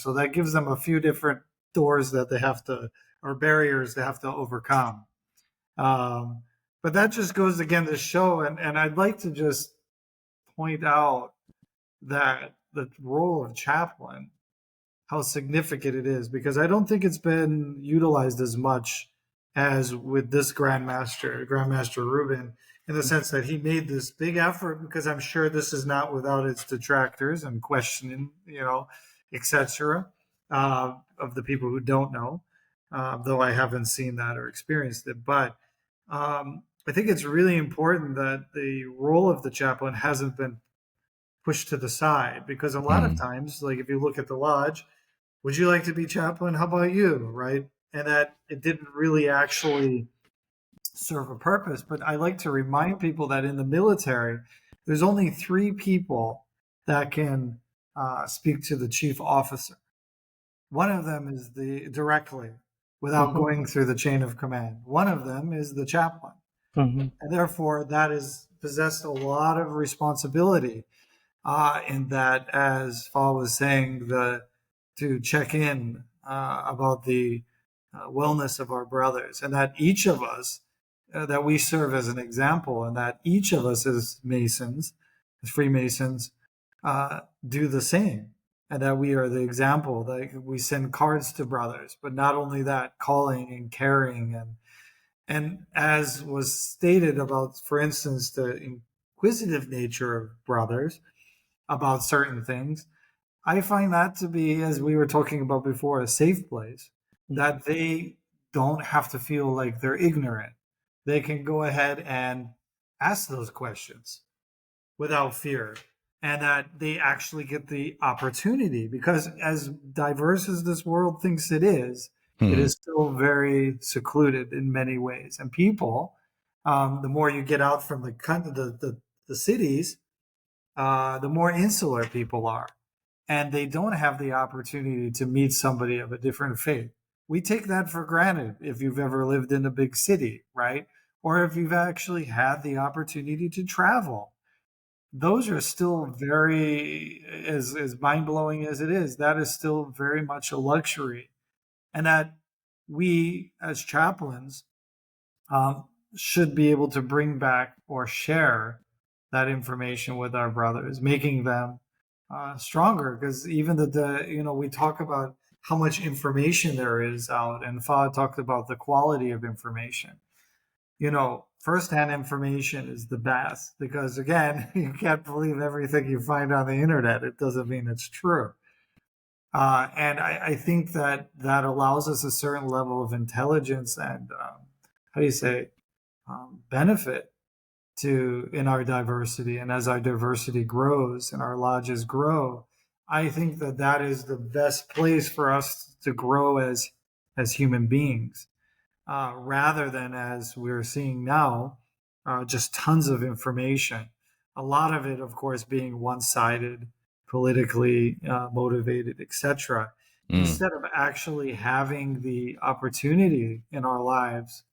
So that gives them a few different doors that they have to, or barriers they have to overcome. But that just goes again to show, and I'd like to just point out that the role of chaplain, how significant it is, because I don't think it's been utilized as much as with this Grandmaster Reuben, in the sense that he made this big effort, because I'm sure this is not without its detractors and questioning, etc., of the people who don't know, though I haven't seen that or experienced it. But I think it's really important that the role of the chaplain hasn't been pushed to the side, because a lot of times, like if you look at the lodge, would you like to be chaplain? How about you? Right. And that it didn't really actually serve a purpose. But I like to remind people that in the military, there's only 3 people that can speak to the chief officer. One of them is directly, without going through the chain of command. One of them is the chaplain. And therefore, that is possessed a lot of responsibility in that, as Paul was saying, to check in about the wellness of our brothers, and that each of us, that we serve as an example, and that each of us as Masons, as Freemasons, do the same, and that we are the example, that we send cards to brothers, but not only that, calling and caring, and as was stated about, for instance, the inquisitive nature of brothers about certain things, I find that to be, as we were talking about before, a safe place, that they don't have to feel like they're ignorant. They can go ahead and ask those questions without fear, and that they actually get the opportunity, because as diverse as this world thinks it is still very secluded in many ways. And people, the more you get out from the cities, the more insular people are, and they don't have the opportunity to meet somebody of a different faith. We take that for granted if you've ever lived in a big city, right? Or if you've actually had the opportunity to travel. Those are still very, as mind-blowing as it is, that is still very much a luxury. And that we as chaplains should be able to bring back or share that information with our brothers, making them stronger. Because even we talk about how much information there is out, and Fa talked about the quality of information. Firsthand information is the best, because again, you can't believe everything you find on the internet. It doesn't mean it's true. And I think that allows us a certain level of intelligence and, benefit in our diversity. And as our diversity grows and our lodges grow, I think that is the best place for us to grow as human beings, rather than, as we're seeing now, just tons of information. A lot of it, of course, being one-sided, politically motivated, etc. Instead of actually having the opportunity in our lives,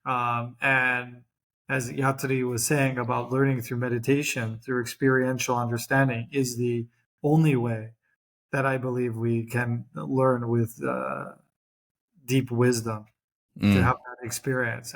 and as Yatri was saying about learning through meditation, through experiential understanding, is the only way that I believe we can learn with deep wisdom, to have that experience.